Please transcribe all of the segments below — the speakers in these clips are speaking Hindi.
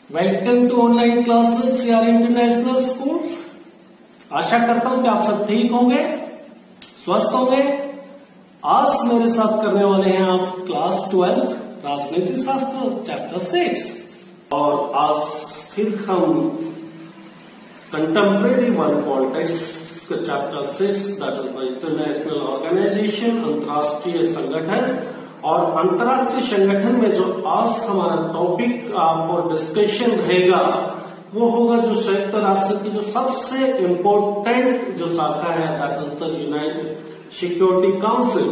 वेलकम टू ऑनलाइन क्लासेस यार इंटरनेशनल स्कूल। आशा करता हूं कि आप सब ठीक होंगे, स्वस्थ होंगे। आज मेरे साथ करने वाले हैं आप क्लास 12 राजनीति शास्त्र चैप्टर 6 और आज फिर हम कंटेम्प्रेरी वर्ल्ड पॉलिटिक्स का chapter 6 that is the international organization, अंतर्राष्ट्रीय संगठन। और अंतर्राष्ट्रीय संगठन में जो आज हमारा टॉपिक फॉर डिस्कशन रहेगा वो होगा जो संयुक्त राष्ट्र की जो सबसे इम्पोर्टेंट जो शाखा है that is the United security council.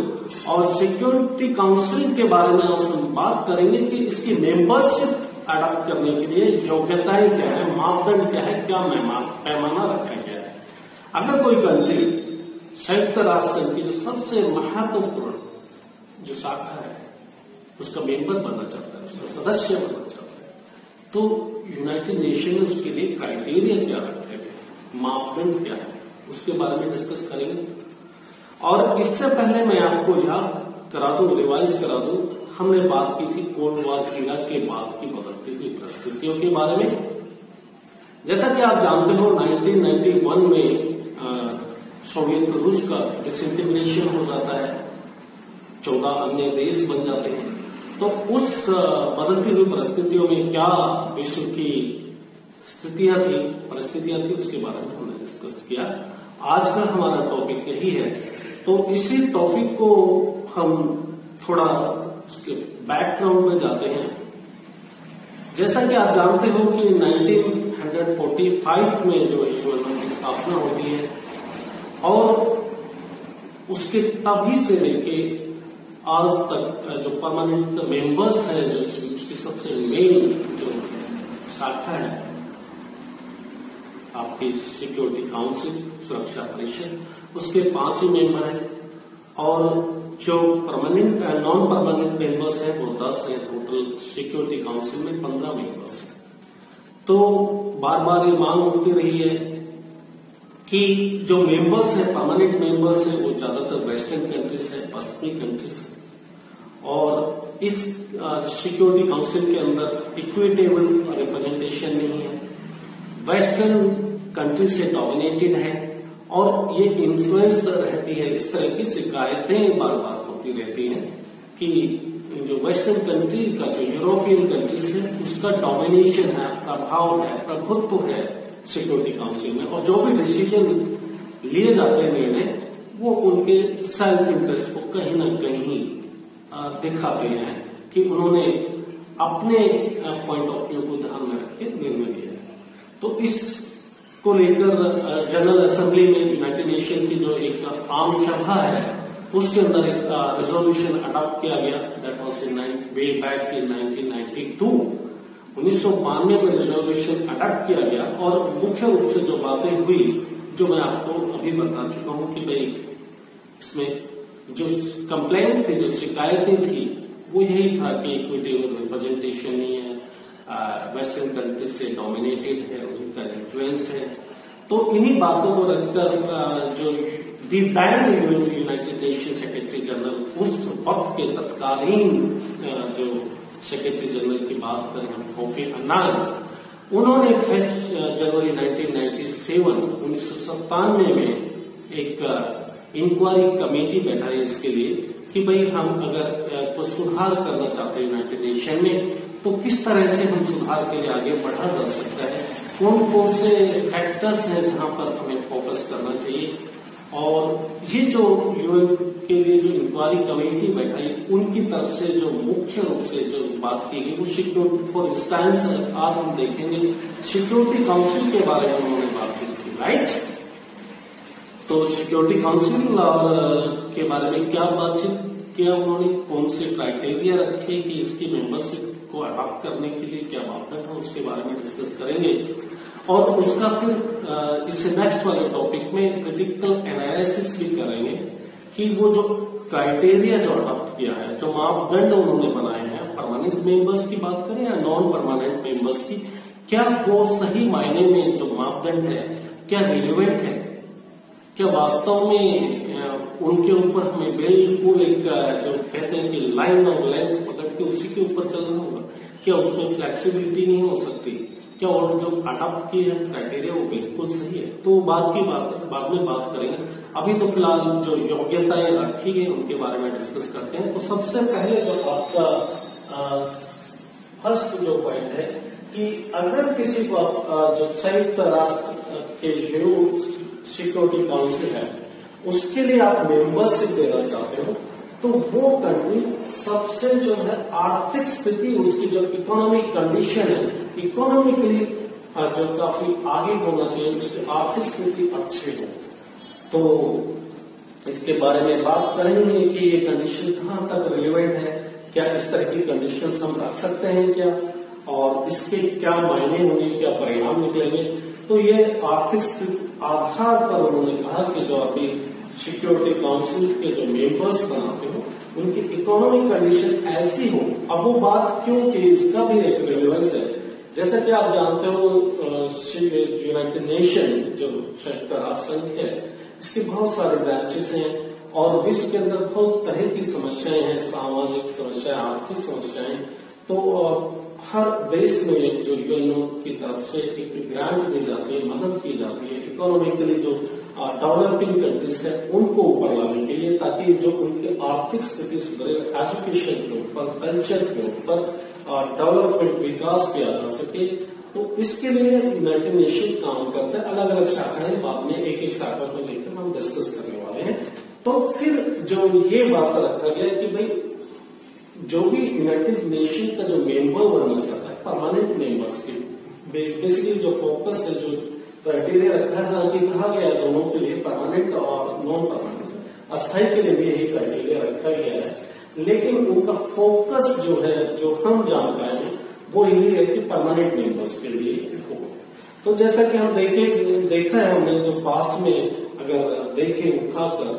और सिक्योरिटी काउंसिल के बारे में आज हम बात करेंगे कि इसकी मेंबरशिप अडॉप्ट करने के लिए योग्यताएं क्या है, मापदंड क्या है, क्या पैमाना रखा गया है। अगर कोई कंट्री संयुक्त राष्ट्र की जो सबसे महत्वपूर्ण जो शाखा है उसका मेंबर बनना चाहता है, उसका सदस्य बनना चाहता है, तो यूनाइटेड नेशन ने उसके लिए क्राइटेरिया क्या रखे गए, मापदंड क्या है, उसके बारे में डिस्कस करेंगे। और इससे पहले मैं आपको याद करा दूं, रिवाइज करा दूं, हमने बात की थी कोल्ड वॉर era के बाद की बदलती हुई परिस्थितियों के बारे में। जैसा कि आप जानते हो 1991 में सोवियत रूस का डिसइंटीग्रेशन हो जाता है, 14 अन्य देश बन जाते हैं। तो उस बदलती हुई परिस्थितियों में क्या विश्व की स्थितियां थी, परिस्थितियां थी, उसके बारे में हमने डिस्कस किया। आज का हमारा टॉपिक यही है, तो इसी टॉपिक को हम थोड़ा उसके बैकग्राउंड में जाते हैं। जैसा कि आप जानते हो कि 1945 में जो यूएन की स्थापना होती है और उसके तभी से लेके आज तक जो परमानेंट मेंबर्स है, जो उसकी सबसे मेन जो शाखा है आपकी सिक्योरिटी काउंसिल, सुरक्षा परिषद, उसके 5 ही मेंबर हैं और जो परमानेंट नॉन परमानेंट मेंबर्स हैं वो 10 हैं। टोटल सिक्योरिटी काउंसिल में 15 मेंबर्स हैं। तो बार बार ये मांग उठती रही है कि जो मेंबर्स हैं, परमानेंट मेंबर्स हैं, वो ज्यादातर वेस्टर्न कंट्रीज है, पश्चिमी कंट्रीज है। और इस सिक्योरिटी काउंसिल के अंदर इक्विटेबल रिप्रेजेंटेशन नहीं है, वेस्टर्न कंट्री से डोमिनेटेड है और ये इन्फ्लुएंस्ड रहती है। इस तरह की शिकायतें बार बार होती रहती हैं कि जो वेस्टर्न कंट्री का जो यूरोपियन कंट्रीज है उसका डोमिनेशन है, प्रभाव है, प्रभुत्व है सिक्योरिटी काउंसिल में, और जो भी डिसीजन लिए जाते हैं निर्णय वो उनके सेल्फ इंटरेस्ट को कहीं ना कहीं दिखाते हैं कि उन्होंने अपने पॉइंट ऑफ व्यू को ध्यान में रख के निर्णय लिया है। तो इसको लेकर जनरल असेंबली में यूनाइटेड नेशन की जो एक आम सभा है उसके अंदर एक रेजोल्यूशन अडॉप्ट किया गया that was in way back in 1992। 1992 में रेजोल्यूशन अडॉप्ट किया गया और मुख्य रूप से जो बातें हुई जो मैं आपको अभी बता चुका हूं कि भाई इसमें जो कंप्लेंट थी, जो शिकायतें थी, वो यही था कि इक्विटेबल रिप्रेजेंटेशन नहीं है, वेस्टर्न कंट्री से डोमिनेटेड है, उनका इन्फ्लुएंस है। तो इन्हीं बातों को रखकर जो दी यूनाइटेड नेशन सेक्रेटरी जनरल उस वक्त के तत्कालीन जो सेक्रेटरी जनरल की बात करें हम, कोफी अन्नान, उन्होंने 1 जनवरी 1997 में एक इंक्वायरी कमेटी बैठाई इसके लिए कि भाई हम अगर कुछ सुधार करना चाहते हैं यूनाइटेड नेशन में तो किस तरह से हम सुधार के लिए आगे बढ़ा जा सकता है, कौन कौन से फैक्टर्स हैं जहां पर हमें फोकस करना चाहिए। और ये जो यूएन के लिए जो इंक्वायरी कमेटी बैठाई उनकी तरफ से जो मुख्य रूप से जो बात की गई वो सिक्योरिटी, फॉर इंस्टेंस आज हम देखेंगे सिक्योरिटी काउंसिल के बारे में उन्होंने बातचीत की, राइट। तो सिक्योरिटी काउंसिल के बारे में क्या बातचीत किया उन्होंने, कौन से क्राइटेरिया रखे कि इसकी मेंबरशिप को अडॉप्ट करने के लिए क्या मापदंड है, उसके बारे में डिस्कस करेंगे। और उसका फिर इससे नेक्स्ट वाले टॉपिक में क्रिटिकल एनालिसिस भी करेंगे कि वो जो क्राइटेरिया जो अडॉप्ट किया है, जो मापदंड उन्होंने बनाए हैं, परमानेंट मेंबर्स की बात करें या नॉन परमानेंट मेंबर्स की, क्या वो सही मायने में जो मापदंड है क्या रिलेवेंट है, क्या वास्तव में उनके ऊपर हमें बिल्कुल एक जो कहते हैं कि लाइन ऑफ लेंथ पकड़ के उसी के ऊपर चलना होगा, क्या उसमें फ्लेक्सिबिलिटी नहीं हो सकती? क्या और जो अडॉप्ट किए हैं क्राइटेरिया वो बिल्कुल सही है? तो बाद में बात करेंगे। अभी तो फिलहाल जो योग्यताएं रखी गई उनके बारे में डिस्कस करते हैं। तो सबसे पहले जो आपका फर्स्ट जो पॉइंट है कि अगर किसी को जो संयुक्त राष्ट्र के जो सिक्योरिटी काउंसिल है उसके लिए आप मेंबरशिप देना चाहते हो, तो वो कंट्री सबसे जो है आर्थिक स्थिति, उसकी जो इकोनॉमिक कंडीशन है, इकोनॉमिकली जो काफी आगे होना चाहिए, उसकी आर्थिक स्थिति अच्छी हो। तो इसके बारे में बात करेंगे कि ये कंडीशन कहां तक रिलेवेंट है, क्या इस तरह की कंडीशंस हम रख सकते हैं क्या, और इसके क्या मायने होंगे, क्या परिणाम निकलेंगे। तो ये आर्थिक स्थिति आधार पर उन्होंने कहा कि जो अभी सिक्योरिटी काउंसिल के जो मेंबर्स बनाते हो उनकी इकोनॉमिक कंडीशन ऐसी हो। अब वो बात क्यों कि इसका भी एक रिलेवेंस है। जैसा कि आप जानते हो यूनाइटेड नेशन जो संयुक्त राष्ट्र संघ है, इसके बहुत सारे ब्रांचेस हैं और विश्व के अंदर बहुत तरह की समस्याएं हैं, सामाजिक समस्याएं, आर्थिक समस्याएं। तो हर देश में जो यूएनओ की तरफ से एक ग्रांट दी जाती है, मदद की जाती है इकोनॉमिकली जो डेवलपिंग कंट्रीज है उनको ऊपर लाने के लिए, ताकि जो उनकी आर्थिक स्थिति सुधरे, एजुकेशन के ऊपर, कल्चर के ऊपर डेवलपमेंट विकास किया जा सके। तो इसके लिए यूनाइटेड नेशन काम करता है। अलग अलग शाखाएं, बाद में एक एक शाखा को लेकर हम डिस्कस करने वाले हैं। तो फिर जो ये बात रखा गया कि भाई जो भी यूनाइटेड नेशन का जो मेंबर बनना चाहता है, परमानेंट मेंबर्स की बेसिकली जो फोकस है, जो क्राइटेरिया रखा है कि कहा गया है दोनों के लिए, परमानेंट और नॉन परमानेंट, अस्थायी के लिए भी यही क्राइटेरिया रखा गया है। लेकिन उनका फोकस जो है, जो हम जान पाए हैं, वो यही है कि परमानेंट मेंबर्स के लिए हो। तो जैसा कि हम देखा है हमने जो पास्ट में अगर देखें उठाकर,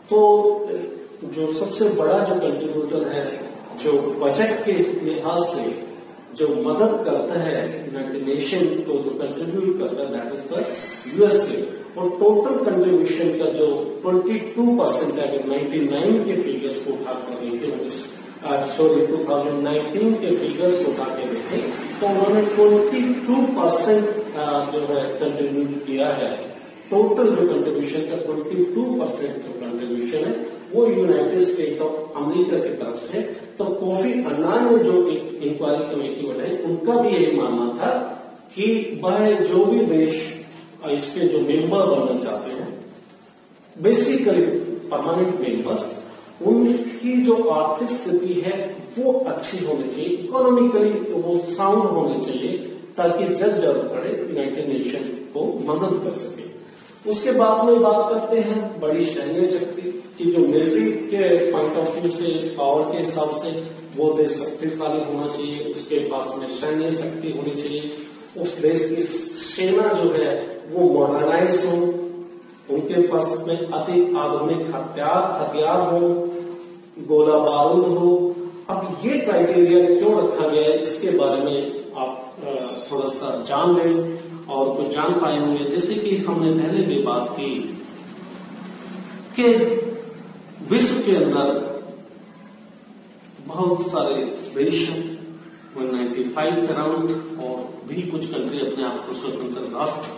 तो जो सबसे बड़ा जो कंट्रीब्यूटर है, जो बजट के लिहाज से जो मदद करता है यूनाइटेड नेशन को, जो कंट्रीब्यूट करता है, दैट इज द यूएसए। और टोटल कंट्रीब्यूशन का जो 22% है, अगर 99 के फिगर्स को उठाकर देखें, 2019 के फिगर्स को उठा के देखें, तो उन्होंने 22% जो है कंट्रीब्यूट किया है। टोटल जो कंट्रीब्यूशन का 22% जो कंट्रीब्यूशन है वो यूनाइटेड स्टेट ऑफ अमेरिका की तरफ से। तो कोफी अन्नान ने जो एक इंक्वायरी कमेटी बनाई, उनका भी यही मानना था कि वह जो भी देश इसके जो मेंबर बनना चाहते हैं, बेसिकली परमानेंट मेंबर्स, उनकी जो आर्थिक स्थिति है वो अच्छी होनी चाहिए, इकोनॉमिकली वो साउंड होने चाहिए, ताकि जब जरूरत पड़े यूनाइटेड नेशन को मदद कर सके। उसके बाद में बात करते हैं बड़ी सैन्य शक्ति की, जो मिलिट्री के पॉइंट ऑफ व्यू से, पावर के हिसाब से वो देश शक्तिशाली होना चाहिए, उसके पास में सैन्य शक्ति होनी चाहिए, उस देश की सेना जो है वो मॉडर्नाइज हो, उनके पास में अति आधुनिक हथियार हो, गोला बारूद हो। अब ये क्राइटेरिया क्यों रखा गया है, इसके बारे में आप थोड़ा सा जान लें और कुछ जान पाए होंगे। जैसे कि हमने पहले भी बात की कि विश्व के अंदर बहुत सारे देश 195 अराउंड, और भी कुछ कंट्री अपने आप को स्वतंत्र राष्ट्र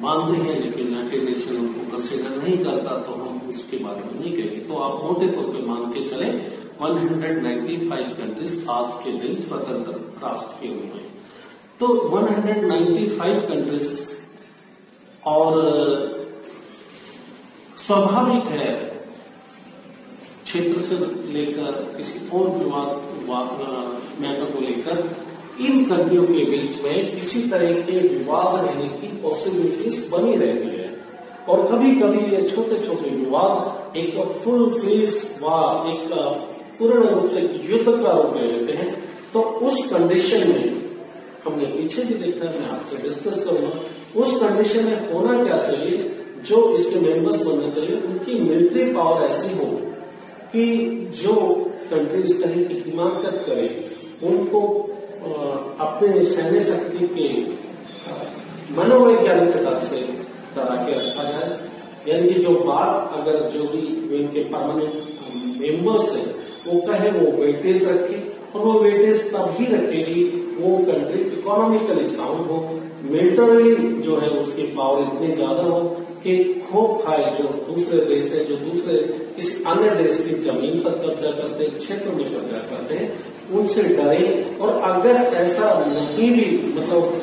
मानते हैं, लेकिन यूनाइटेड नेशन उनको कंसिडर नहीं करता, तो हम उसके बारे में नहीं कहेंगे। तो आप मोटे तौर पे मान के चले 195 कंट्रीज आज के दिन स्वतंत्र राष्ट्र के रूप में। तो 195 कंट्रीज, और स्वाभाविक है क्षेत्र से लेकर किसी और मैटर को लेकर इन कंट्रियों के बीच में किसी तरह के विवाद रहने की पॉसिबिलिटीज बनी रहती है। और कभी कभी ये छोटे छोटे विवाद एक फुल फेज वार, एक पूर्ण रूप से युद्ध का रूप ले लेते हैं। तो उस कंडीशन में हमने पीछे भी देखा है, मैं आपसे डिस्कस करूंगा, उस कंडीशन में होना क्या चाहिए, जो इसके मेंबर्स बनने चाहिए, उनकी मिलिट्री पावर ऐसी हो कि जो कंट्री इस तरह की हिमाकत करे, उनको अपने सैन्य शक्ति के मनोवैज्ञानिक तरह से डरा के रखा जाए। यानी कि जो बात अगर जो भी इनके परमानेंट मेंबर्स है वो कहे, वो वेटेज रखे और वो वेटेज तभी रखेगी वो कंट्री इकोनॉमिकली साउंड हो, मिलिटरी जो है उसकी पावर इतनी ज्यादा हो कि खोप खाए जो दूसरे देश है, जो दूसरे किसी अन्य देश की जमीन पर कब्जा करते हैं, क्षेत्र में कब्जा करते हैं, उनसे डरे। और अगर ऐसा नहीं भी मतलब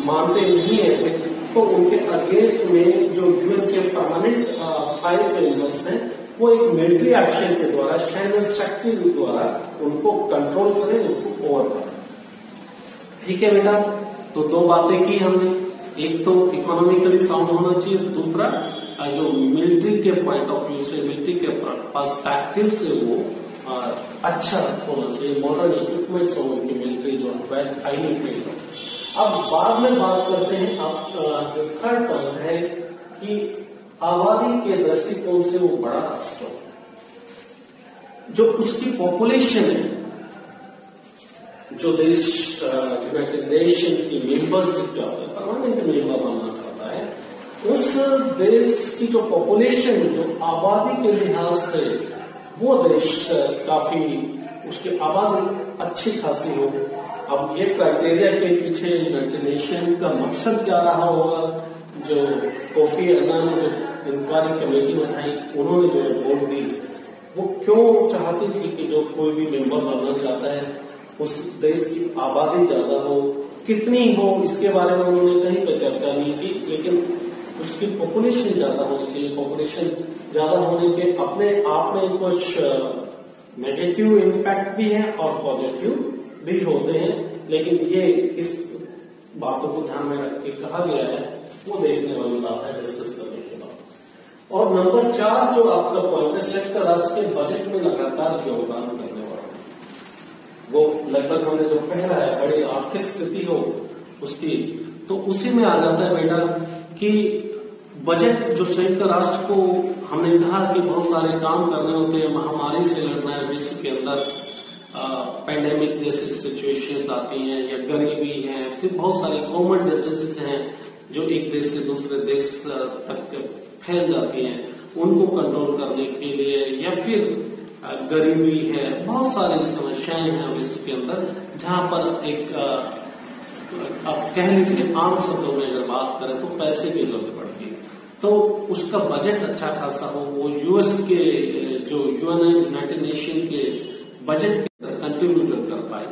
मानते नहीं है तो उनके अगेंस्ट में जो यूएन के परमानेंट 5 मेंबर्स हैं वो एक मिलिट्री एक्शन के द्वारा, सैन्य शक्ति द्वारा उनको कंट्रोल करें, उनको ओवर करें। ठीक है बेटा, तो 2 बातें की हमने, एक तो इकोनॉमिकली साउंड होना चाहिए, दूसरा जो मिलिट्री के पॉइंट ऑफ व्यू से, मिलिट्री के पर्सपेक्टिव से वो अच्छा होना चाहिए, मॉडर्न इक्विपमेंट्स हो उनकी मिलिट्री जो हाईली ट्रेन्ड हो। अब बाद में बात करते हैं, अब जो थर्ड पॉइंट है कि आबादी के दृष्टिकोण से वो बड़ा राष्ट्र हो, जो उसकी पॉपुलेशन है, जो देश यूनाइटेड नेशन की मेंबरशिप चाहता है, परमानेंट मेंबर बनना चाहता है, उस देश की जो पॉपुलेशन, जो आबादी के लिहाज से वो देश काफी उसकी आबादी अच्छी खासी हो। अब ये क्राइटेरिया के पीछे यूनाइटेड नेशन का मकसद क्या रहा होगा, जो कोफी अन्नान ने जो इंक्वायरी कमेटी बनाई, उन्होंने जो रिपोर्ट दी, वो क्यों चाहती थी कि जो कोई भी मेंबर बनना चाहता है उस देश की आबादी ज्यादा हो, कितनी हो, इसके बारे में उन्होंने कहीं पर चर्चा नहीं की, लेकिन उसकी पॉपुलेशन ज्यादा होनी चाहिए। पॉपुलेशन ज्यादा होने के अपने आप में कुछ नेगेटिव इम्पैक्ट भी है और पॉजिटिव भी होते हैं, लेकिन ये इस बातों को ध्यान में रख के कहा गया है, वो देखने वाली बात है डिस्कस करने के बाद। और नंबर 4 जो आपका पॉइंट है, संयुक्त राष्ट्र के बजट में लगातार योगदान करने वाला, वो लगभग हमने जो पहला है बड़ी आर्थिक स्थिति हो उसकी, तो उसी में आ जाता है बेटा कि बजट जो संयुक्त राष्ट्र को हमने कहा कि बहुत सारे काम करने होते हैं, महामारी से लड़ना है, विश्व के अंदर पैंडेमिक जैसी सिचुएशंस आती हैं या गरीबी है, फिर बहुत सारे कॉमन डिसीजेस हैं जो एक देश से दूसरे देश तक फैल जाती हैं, उनको कंट्रोल करने के लिए, या फिर गरीबी है, बहुत सारी समस्याएं हैं विश्व के अंदर, जहां पर एक आप कह लीजिए आम शब्दों में अगर बात करें तो पैसे की जरूरत पड़ती है, तो उसका बजट अच्छा खासा हो, वो यूएस के जो यूनाइटेड नेशन के बजट के अंदर कंट्रीब्यूट कर पाए।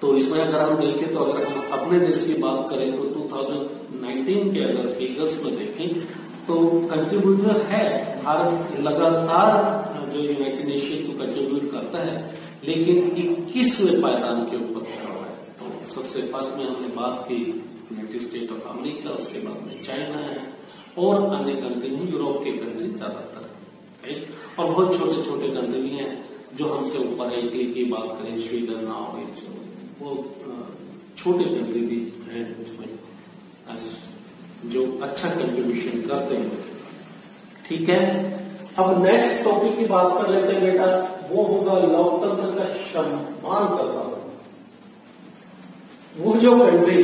तो इसमें अगर हम देखें तो अगर हम अपने देश की बात करें तो 2019 के अगर फिगर्स में देखें तो कंट्रीब्यूटर है भारत, लगातार जो यूनाइटेड नेशन को कंट्रीब्यूट करता है, लेकिन 21वें पायदान के ऊपर खड़ा हुआ है। तो सबसे फर्स्ट में हमने बात की यूनाइटेड स्टेट ऑफ अमेरिका, उसके बाद में चाइना है और अन्य कंट्री हैं, यूरोप के कंट्री ज्यादातर, और बहुत छोटे छोटे कंट्री भी हैं जो हमसे ऊपर है। इटली की बात करें, स्वीडन, नॉर्वे, वो छोटे कंट्री भी हैं उसमें जो अच्छा कंट्रीब्यूशन करते हैं। ठीक है, अब नेक्स्ट टॉपिक की बात कर लेते हैं बेटा, वो होगा लोकतंत्र का सम्मान करना। वो जो country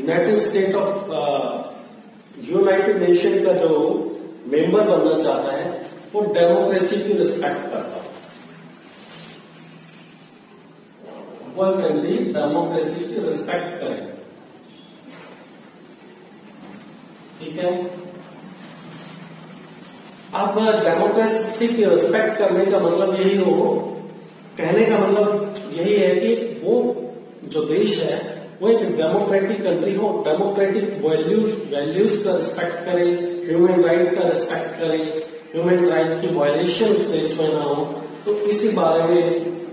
United state of United nation का जो मेंबर बनना चाहता है वो डेमोक्रेसी की रिस्पेक्ट करता है, वो कंट्री डेमोक्रेसी की रिस्पेक्ट करे। ठीक है, अब डेमोक्रेसी की रिस्पेक्ट करने का मतलब यही हो, कहने का मतलब यही है कि वो जो देश है वो एक डेमोक्रेटिक कंट्री हो, डेमोक्रेटिक वैल्यूज का रिस्पेक्ट करे, ह्यूमन राइट का रिस्पेक्ट करे, ह्यूमन राइट की वायलेशन उस देश में ना हो। तो इसी बारे में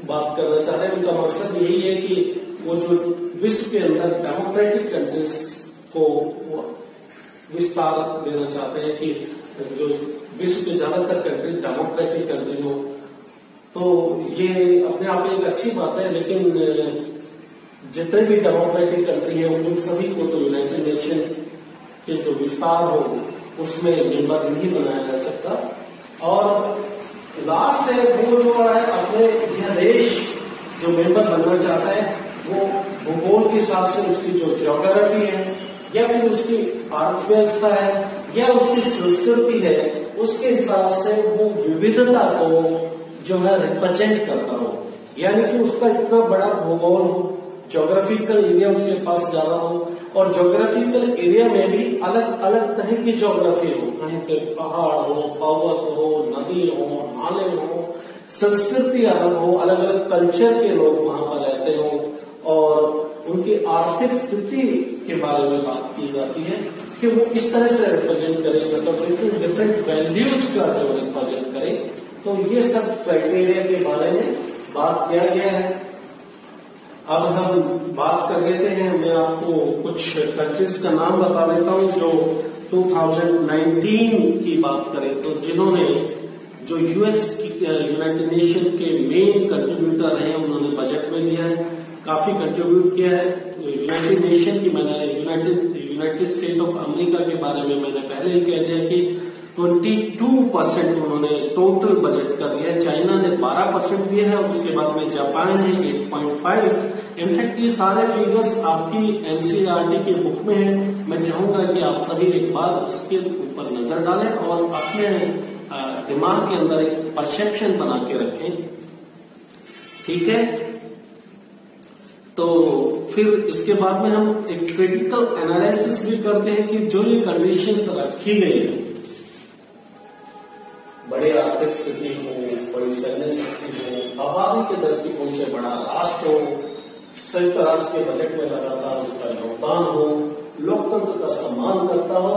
बात करना चाहते हैं। उनका मकसद यही है कि वो जो विश्व के अंदर डेमोक्रेटिक कंट्रीज को विस्तार देना चाहते हैं कि जो विश्व के ज्यादातर कंट्री डेमोक्रेटिक कंट्री हो, तो ये अपने आप में एक अच्छी बात है, लेकिन जितने भी डेमोक्रेटिक कंट्री है उन सभी को तो यूनाइटेड नेशन के जो विस्तार हो उसमें मेंबर नहीं बनाया जा सकता। और लास्ट है वो जो है अपने यह देश जो मेंबर बनना चाहता है वो भूगोल के हिसाब से उसकी जो ज्योग्राफी है या फिर उसकी अर्थव्यवस्था है या उसकी संस्कृति है, उसके हिसाब से वो विविधता को जो है रिप्रेजेंट करता हो, यानी कि उसका इतना बड़ा भूगोल हो, ज्योग्राफिकल एरिया उसके पास ज्यादा हो, और ज्योग्राफिकल एरिया में भी अलग अलग तरह की ज्योग्राफी हो, कहीं पे पहाड़ हो, पर्वत हो, नदी हो, नाले हो, संस्कृति अलग हो, अलग अलग कल्चर के लोग वहां पर रहते हो, और उनकी आर्थिक स्थिति के बारे में बात की जाती है कि वो किस तरह से रिप्रेजेंट करें, मतलब डिफरेंट डिफरेंट वैल्यूज का जो रिप्रेजेंट करें। तो ये सब क्राइटेरिया के बारे में बात किया गया है। अब हम बात कर लेते हैं, मैं आपको कुछ कंट्रीज का नाम बता देता हूं जो 2019 की बात करें तो जिन्होंने जो यूएस यूनाइटेड नेशन के मेन कंट्रीब्यूटर हैं उन्होंने बजट में दिया है, काफी कंट्रीब्यूट किया है। यूनाइटेड नेशन की मैंने यूनाइटेड स्टेट ऑफ अमेरिका के बारे में मैंने पहले ही कह दिया कि 22% उन्होंने टोटल बजट का दिया है। चाइना ने 12% दिया है, उसके बाद में जापान है 8.5। इनफैक्ट ये सारे फिगर्स आपकी एनसीईआरटी की बुक में है। मैं चाहूंगा कि आप सभी एक बार उसके ऊपर नजर डालें और अपने दिमाग के अंदर एक परसेप्शन बना के रखें, ठीक है। तो फिर इसके बाद में हम एक क्रिटिकल एनालिसिस भी करते हैं कि जो ये कंडीशंस रखी गई है, बड़ी आर्थिक स्थिति हो, बड़ी सैन्य शक्ति हो, आबादी के दृष्टिकोण से बड़ा राष्ट्र हो, संयुक्त राष्ट्र के बजट में लगातार उसका योगदान हो, लोकतंत्र का सम्मान करता हो,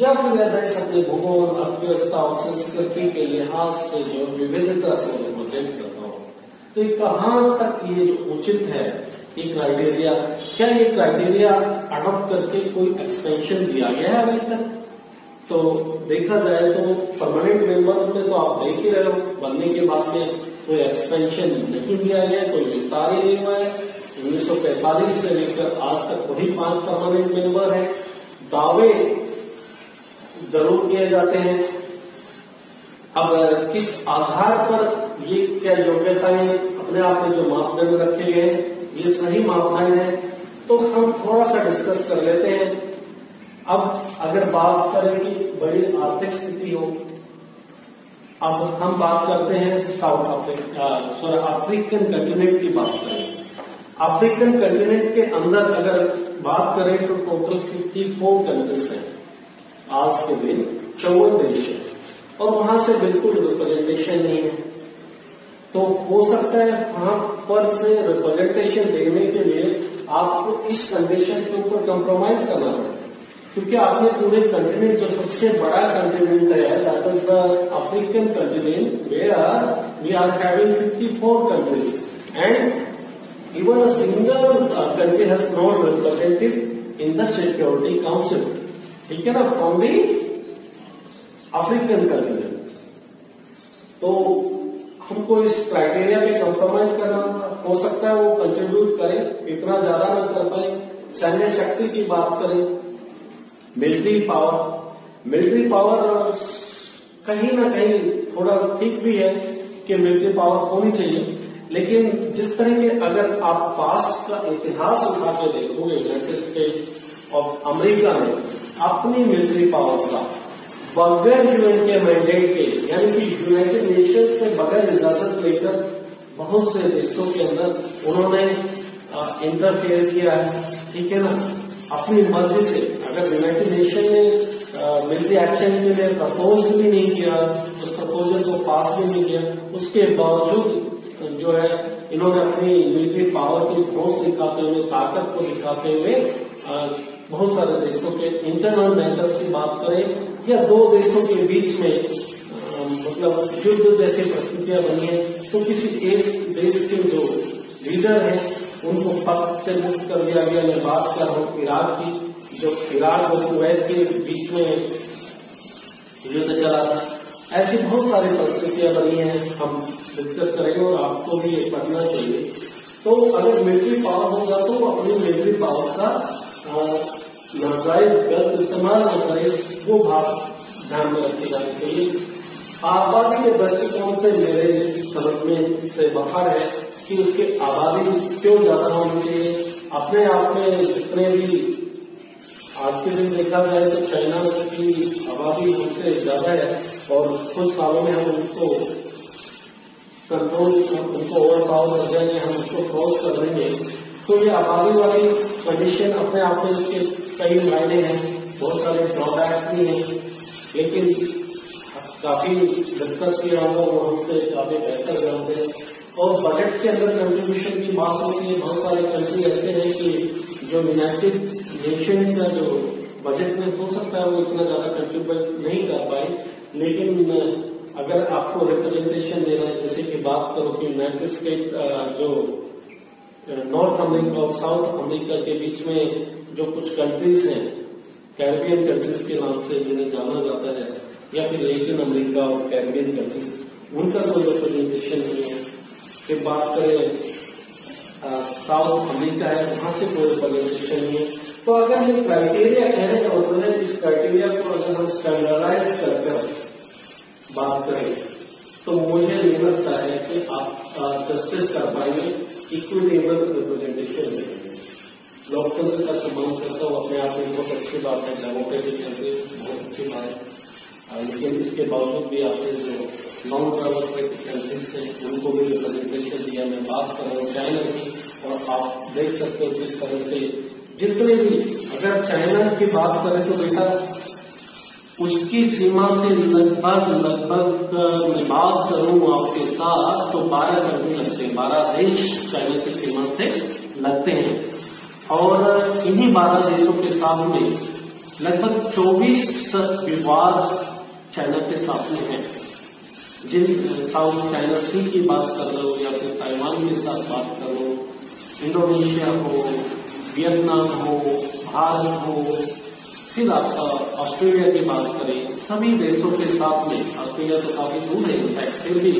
या फिर देश अपने भूगोल, अर्थव्यवस्था और संस्कृति के लिहाज से जो विविधता को रिप्रेजेंट करता हो। तो कहां तक ये जो उचित है ये क्राइटेरिया, क्या ये क्राइटेरिया अडॉप्ट करके कोई एक्सपेंशन दिया गया है अभी तक? तो देखा जाए तो परमानेंट मेंबर में तो आप देख ही रहे हो, बनने के बाद में कोई एक्सपेंशन नहीं दिया गया, कोई विस्तार ही नहीं हुआ है। 1945 से लेकर आज तक वही 5 परमानेंट मेंबर है। दावे जरूर किए जाते हैं। अब किस आधार पर ये क्या योग्यताएं अपने आप में जो मापदंड रखे गए ये सही मापदंड है, तो हम थोड़ा सा डिस्कस कर लेते हैं। अब अगर बात करें कि बड़ी आर्थिक स्थिति हो, अब हम बात करते हैं अफ्रीकन कंटिनेंट की बात करें। अफ्रीकन कंटिनेंट के अंदर अगर बात करें तो टोटल 54 कंट्रीज हैं आज के दिन, 54 देश है, और वहां से बिल्कुल रिप्रेजेंटेशन नहीं है। तो हो सकता है वहां पर से रिप्रेजेंटेशन देने के लिए आपको इस कंडीशन के ऊपर कॉम्प्रोमाइज करना पड़ेगा, क्योंकि आपने पूरे कंटिनेंट जो सबसे बड़ा कंटिनेंट है that is the African continent where we are having 54 countries and even a single country has not represented in the security council, ठीक है ना, फ्रॉम दी अफ्रीकन कंटिनेंट। तो हमको इस क्राइटेरिया पे कॉम्प्रोमाइज करना हो सकता है, वो कंट्रीब्यूट करें, इतना ज्यादा न कर पाए। सैन्य शक्ति की बात करें, मिलिट्री पावर कहीं ना कहीं थोड़ा ठीक भी है कि मिलिट्री पावर होनी चाहिए, लेकिन जिस तरह के अगर आप पास्ट का इतिहास उठा के देखोगे, यूनाइटेड स्टेट ऑफ अमेरिका ने अपनी मिलिट्री पावर का बगैर यूएन के मैंडेट के, यानी कि यूनाइटेड नेशन से बगैर इजाजत लेकर बहुत से देशों के अंदर उन्होंने इंटरफेयर किया है, ठीक है ना, अपनी मर्जी से। अगर यूनाइटेड नेशन ने मिलिट्री एक्शन के लिए प्रपोज भी नहीं किया, उस प्रपोजल को पास भी नहीं किया, उसके बावजूद जो है इन्होंने अपनी मिलिट्री पावर की फोर्स दिखाते हुए, ताकत को दिखाते हुए बहुत सारे देशों के इंटरनल मैटर्स की बात करें या दो देशों के बीच में मतलब युद्ध जैसी परिस्थितियां बनी है, तो किसी एक देश के जो लीडर हैं उनको पद से मुक्त कर दिया गया। मैं बात कर रहा हूँ इराक की, जो इराक और कुवैत के बीच में युद्ध चला था। ऐसी बहुत सारी परिस्थितियां बनी हैं, हम डिस्कस करेंगे और आपको भी ये पढ़ना चाहिए। तो अगर मिलिट्री पावर होगा तो अपनी मिलिट्री पावर का नाजायज गलत इस्तेमाल न करे, वो बात ध्यान में रखी जानी चाहिए। आबादी के दृष्टिकोण से मेरे समझ में से बाहर है कि उसकी आबादी क्यों ज्यादा होनी चाहिए। अपने आप में जितने भी आज के दिन देखा जाए तो चाइना की आबादी हमसे ज्यादा है और कुछ सालों में हम उनको कंट्रोल उनको ओवर पावर कर जाएंगे, हम उसको क्रॉस कर देंगे, तो ये आबादी वाली कंडीशन अपने आप में इसके कई मायने हैं, बहुत सारे ड्रॉबैक्स भी हैं, लेकिन काफी डिस्कस किया होगा वो हमसे काफी बेहतर जानते हैं। और बजट के अंदर कंट्रीब्यूशन की बात होती है, बहुत सारे कंट्री ऐसे हैं कि जो यूनाइटेड नेशन का जो बजट में हो सकता है वो इतना ज्यादा कंट्रीब्यूट नहीं कर पाए, लेकिन अगर आपको रिप्रेजेंटेशन देना है, जैसे कि बात करो कि यूनाइटेड स्टेट जो नॉर्थ अमेरिका और साउथ अमेरिका के बीच में जो कुछ कंट्रीज हैं, कैरिबियन कंट्रीज के नाम से जिन्हें जाना जाता है, या फिर लेटिन अमेरिका और कैरिबियन कंट्रीज, उनका कोई रिप्रेजेंटेशन नहीं है। फिर बात करें साउथ अमेरिका है, वहां से कोई रिप्रेजेंटेशन नहीं है। तो अगर ये क्राइटेरिया कहने का मतलब है, इस क्राइटेरिया को अगर हम स्टैंडर्डाइज करके बात करें तो मुझे नहीं लगता है कि आप जस्टिस कर पाएंगे, इक्विटेबल रिप्रेजेंटेशन देंगे। लोकतंत्र का सम्मान करता हुआ अपने आप में बहुत अच्छी बात है, डेमोक्रेटिक कंट्री बहुत अच्छी बात है, लेकिन इसके बावजूद भी आपने जो नॉन डेमोक्रेटिक कंट्रीज हैं उनको भी रिप्रेजेंटेशन दिया। मैं बात कर रहा हूँ चाइना की, और आप देख सकते हो किस तरह से जितने भी, अगर चाइना की बात करें तो बेटा उसकी सीमा से लगभग मैं बात करूं आपके साथ तो 12 कंट्री लगते हैं, 12 देश चाइना की सीमा से लगते हैं, और इन्हीं 12 देशों के साथ में लगभग 24 विवाद चाइना के साथ में है। जिन साउथ चाइना सी की बात कर लो, या फिर ताइवान के साथ बात कर लो, इंडोनेशिया हो, वियतनाम हो, भारत हो, फिर आपका ऑस्ट्रेलिया की बात करें, सभी देशों के साथ में, ऑस्ट्रेलिया तो काफी दूर है इनफैक्ट, फिर भी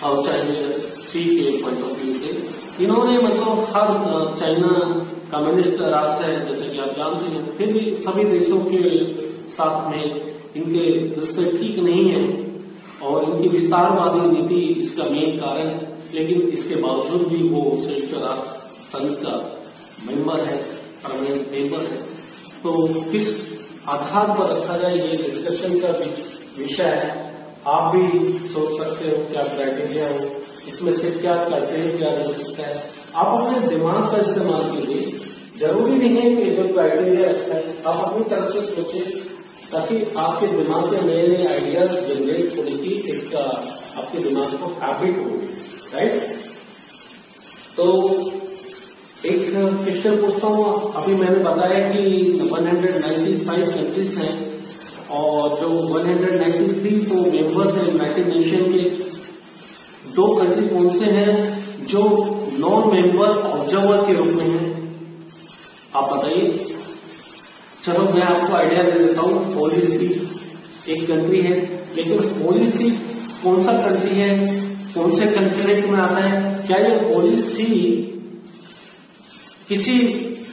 साउथ चाइना सी के पॉइंट ऑफ व्यू से इन्होंने मतलब हर चाइना कम्युनिस्ट राष्ट्र है जैसे कि आप जानते हैं, फिर भी सभी देशों के साथ में इनके रिश्ते ठीक नहीं है और इनकी विस्तारवादी नीति इसका मेन कारण है। लेकिन इसके बावजूद भी वो संयुक्त राष्ट्र संघ का मेंबर है, परमानेंट मेंबर है। तो किस आधार पर रखा जाए ये डिस्कशन का विषय है। आप भी सोच सकते हो क्या क्राइटेरिया हो, इसमें से क्या क्राइटेरिया क्या रह सकता है। आप अपने दिमाग का इस्तेमाल कीजिए, जरूरी नहीं है कि जो क्राइटेरिया है आप अपनी तरफ से सोचें, ताकि आपके दिमाग में नए नए आइडियाज जनरेट होने की एक आपके दिमाग को हैबिट होगी, राइट। तो एक क्वेश्चन पूछता हूँ, अभी मैंने बताया कि 195 कंट्रीज हैं और जो 193 तो मेंबर्स हैं यूनाइटेड नेशन के। 2 कंट्री कौन से हैं जो नॉन मेंबर ऑब्जर्वर के रूप में हैं, आप बताइए। चलो मैं आपको आइडिया दे देता हूँ। होली सी एक कंट्री है, लेकिन होली सी कौन सा कंट्री है, कौन से कंटिनेंट में आता है? क्या ये होली सी किसी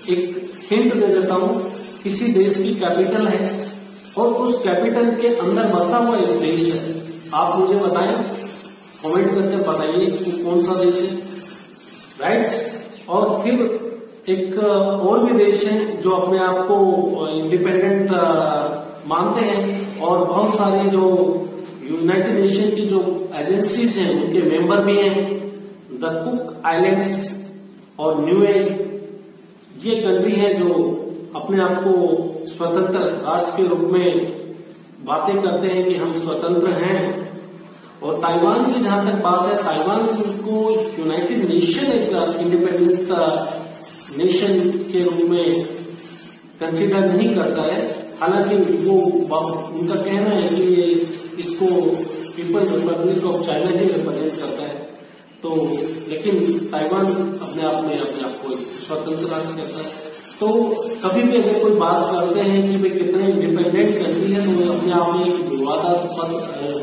एक हिंट दे देता हूं, किसी देश की कैपिटल है और उस कैपिटल के अंदर बसा हुआ एक देश है। आप मुझे बताएं, कमेंट करके बताइए कि कौन सा देश है, राइट। और फिर एक और भी देश है जो अपने आप को इंडिपेंडेंट मानते हैं और बहुत सारी जो यूनाइटेड नेशन की जो एजेंसीज हैं उनके मेंबर भी हैं। द कुक आइलैंड्स और न्यूएल, ये कंट्री है जो अपने आप को स्वतंत्र राष्ट्र के रूप में बातें करते हैं कि हम स्वतंत्र हैं। और ताइवान की जहां तक बात है, ताइवान को यूनाइटेड नेशन एक इंडिपेंडेंट नेशन के रूप में कंसीडर नहीं करता है, हालांकि वो उनका कहना है कि ये इसको people Republic of China he represent करता है। तो लेकिन ताइवान अपने आप को एक स्वतंत्र राष्ट्र कहता है। तो कभी भी अगर कोई बात करते हैं कि वे कितने इंडिपेंडेंट कंट्री है, तो वो अपने आप में एक विवादास्पद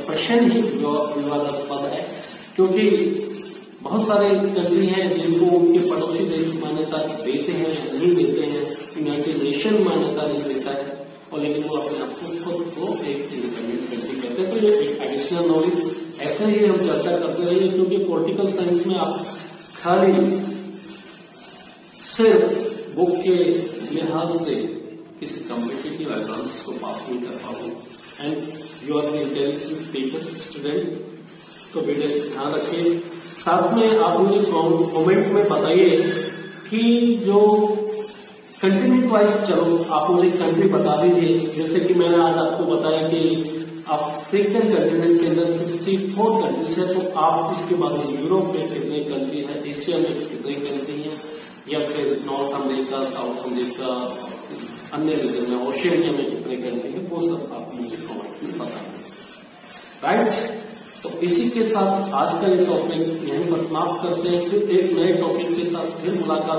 प्रश्न ही विवादास्पद है, क्योंकि बहुत सारे कंट्री हैं जिनको उनके पड़ोसी देश मान्यता देते हैं या नहीं देते हैं, यूनाइटेड नेशन मान्यता नहीं देता है, और लेकिन वो अपने आप को खुद को एक इंडिपेंडेंट कंट्री कहते हैं। तो ये एक एडिशनल नॉलेज ऐसे ही हम चर्चा करते रहिए, क्योंकि पॉलिटिकल साइंस में आप खाली सिर्फ बुक के लिहाज से किसी कॉम्पिटिटिव एग्जाम्स को पास नहीं कर पाओगे। And you are the intelligent people student, तो वीडियो ध्यान रखिए। साथ में आप मुझे कमेंट में बताइए कि जो कंट्री वाइज, चलो आप मुझे कंट्री बता दीजिए। जैसे कि मैंने आज आपको बताया कि अफ्रीकन कंटिनेंट के अंदर 54 कंट्रीज है, तो आप इसके बाद यूरोप में कितने कंट्री है, एशिया में कितनी कंट्री है, या फिर नॉर्थ अमेरिका, साउथ अमेरिका, अन्य रीजन में ओशियनिया में कितने कंट्री है, वो सब आप मुझे कमेंट में बताएंगे। राइट, तो इसी के साथ आज का ये टॉपिक यहीं पर समाप्त करते हैं। फिर एक नए टॉपिक के साथ फिर मुलाकात